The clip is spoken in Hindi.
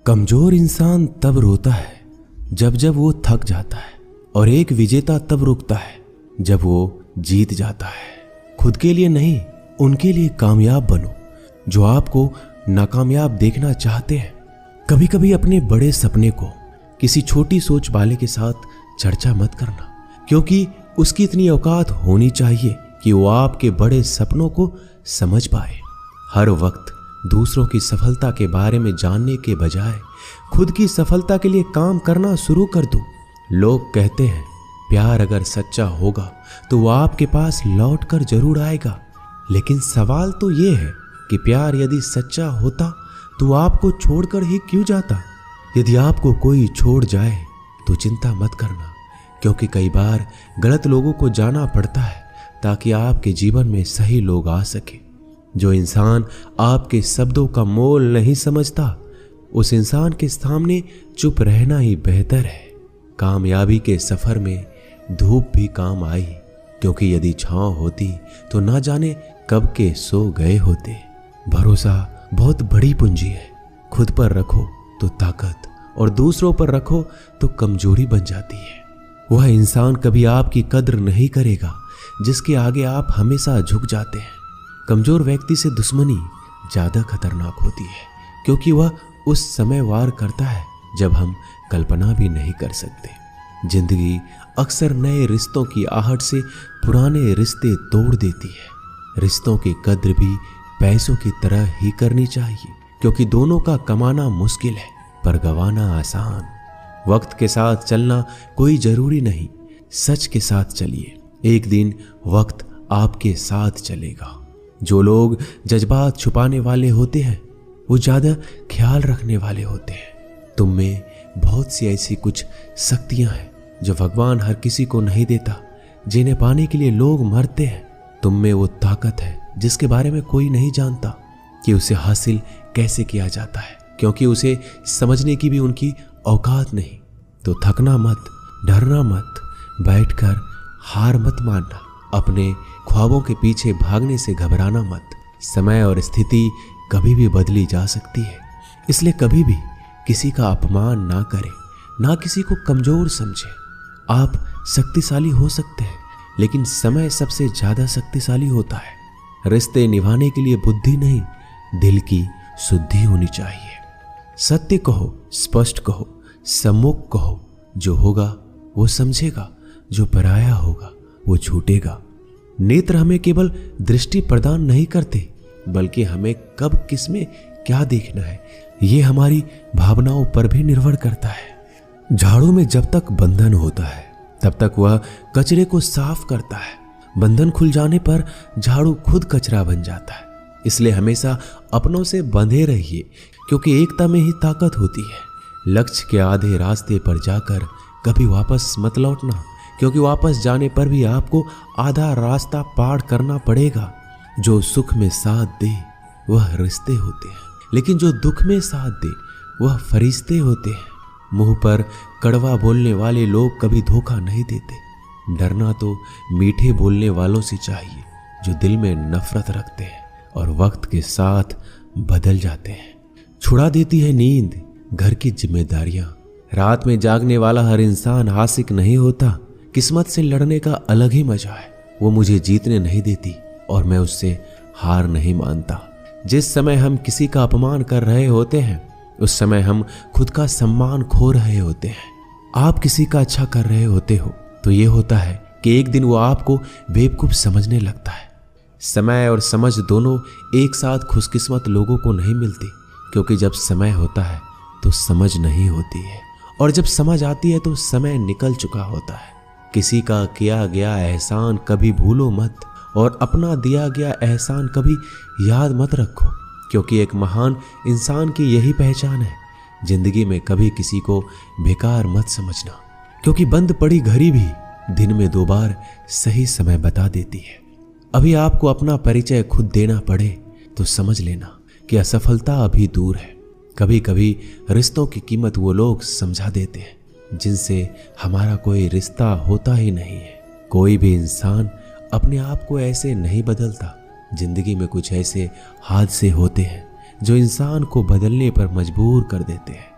कमजोर इंसान तब रोता है जब जब वो थक जाता है, और एक विजेता तब रुकता है जब वो जीत जाता है। खुद के लिए नहीं, उनके लिए कामयाब बनो जो आपको नाकामयाब देखना चाहते हैं। कभी कभी अपने बड़े सपने को किसी छोटी सोच वाले के साथ चर्चा मत करना, क्योंकि उसकी इतनी औकात होनी चाहिए कि वो आपके बड़े सपनों को समझ पाए। हर वक्त दूसरों की सफलता के बारे में जानने के बजाय खुद की सफलता के लिए काम करना शुरू कर दो। लोग कहते हैं प्यार अगर सच्चा होगा तो वो आपके पास लौट कर जरूर आएगा, लेकिन सवाल तो ये है कि प्यार यदि सच्चा होता तो आपको छोड़कर ही क्यों जाता। यदि आपको कोई छोड़ जाए तो चिंता मत करना, क्योंकि कई बार गलत लोगों को जाना पड़ता है ताकि आपके जीवन में सही लोग आ सके। जो इंसान आपके शब्दों का मोल नहीं समझता, उस इंसान के सामने चुप रहना ही बेहतर है। कामयाबी के सफर में धूप भी काम आई, क्योंकि यदि छांव होती तो ना जाने कब के सो गए होते। भरोसा बहुत बड़ी पूंजी है। खुद पर रखो तो ताकत, और दूसरों पर रखो तो कमजोरी बन जाती है। वह इंसान कभी आपकी कद्र नहीं करेगा जिसके आगे आप हमेशा झुक जाते हैं। कमजोर व्यक्ति से दुश्मनी ज्यादा खतरनाक होती है, क्योंकि वह उस समय वार करता है जब हम कल्पना भी नहीं कर सकते। जिंदगी अक्सर नए रिश्तों की आहट से पुराने रिश्ते तोड़ देती है। रिश्तों की कद्र भी पैसों की तरह ही करनी चाहिए, क्योंकि दोनों का कमाना मुश्किल है पर गंवाना आसान। वक्त के साथ चलना कोई जरूरी नहीं, सच के साथ चलिए। एक दिन वक्त आपके साथ चलेगा। जो लोग जज्बात छुपाने वाले होते हैं वो ज्यादा ख्याल रखने वाले होते हैं। तुम में बहुत सी ऐसी कुछ शक्तियां हैं जो भगवान हर किसी को नहीं देता, जिन्हें पाने के लिए लोग मरते हैं। तुम में वो ताकत है जिसके बारे में कोई नहीं जानता कि उसे हासिल कैसे किया जाता है, क्योंकि उसे समझने की भी उनकी औकात नहीं। तो थकना मत, डरना मत, बैठकर हार मत मानना, अपने ख्वाबों के पीछे भागने से घबराना मत। समय और स्थिति कभी भी बदली जा सकती है, इसलिए कभी भी किसी का अपमान ना करें, ना किसी को कमजोर समझे। आप शक्तिशाली हो सकते हैं, लेकिन समय सबसे ज्यादा शक्तिशाली होता है। रिश्ते निभाने के लिए बुद्धि नहीं, दिल की शुद्धि होनी चाहिए। सत्य कहो, स्पष्ट कहो, सम्मुख कहो। जो होगा वो समझेगा, जो पराया होगा वो छूटेगा। नेत्र हमें केवल दृष्टि प्रदान नहीं करते, बल्कि हमें कब किस में क्या देखना है ये हमारी भावनाओं पर भी निर्भर करता है। झाड़ू में जब तक बंधन होता है तब तक वह कचरे को साफ करता है। बंधन खुल जाने पर झाड़ू खुद कचरा बन जाता है। इसलिए हमेशा अपनों से बंधे रहिए, क्योंकि एकता में ही ताकत होती है। लक्ष्य के आधे रास्ते पर जाकर कभी वापस मत लौटना, क्योंकि वापस जाने पर भी आपको आधा रास्ता पार करना पड़ेगा। जो सुख में साथ दे वह रिश्ते होते हैं, लेकिन जो दुख में साथ दे वह फरिश्ते होते हैं। मुंह पर कड़वा बोलने वाले लोग कभी धोखा नहीं देते। डरना तो मीठे बोलने वालों से चाहिए जो दिल में नफरत रखते हैं और वक्त के साथ बदल जाते हैं। छुड़ा देती है नींद घर की जिम्मेदारियां। रात में जागने वाला हर इंसान आशिक नहीं होता। किस्मत से लड़ने का अलग ही मजा है। वो मुझे जीतने नहीं देती और मैं उससे हार नहीं मानता। जिस समय हम किसी का अपमान कर रहे होते हैं, उस समय हम खुद का सम्मान खो रहे होते हैं। आप किसी का अच्छा कर रहे होते हो तो ये होता है कि एक दिन वो आपको बेवकूफ समझने लगता है। समय और समझ दोनों एक साथ खुशकिस्मत लोगों को नहीं मिलती, क्योंकि जब समय होता है तो समझ नहीं होती है, और जब समझ आती है तो समय निकल चुका होता है। किसी का किया गया एहसान कभी भूलो मत, और अपना दिया गया एहसान कभी याद मत रखो, क्योंकि एक महान इंसान की यही पहचान है। जिंदगी में कभी किसी को बेकार मत समझना, क्योंकि बंद पड़ी घड़ी भी दिन में 2 बार सही समय बता देती है। अभी आपको अपना परिचय खुद देना पड़े तो समझ लेना कि असफलता अभी दूर है। कभी कभी रिश्तों की कीमत वो लोग समझा देते हैं जिनसे हमारा कोई रिश्ता होता ही नहीं है। कोई भी इंसान अपने आप को ऐसे नहीं बदलता। जिंदगी में कुछ ऐसे हादसे होते हैं जो इंसान को बदलने पर मजबूर कर देते हैं।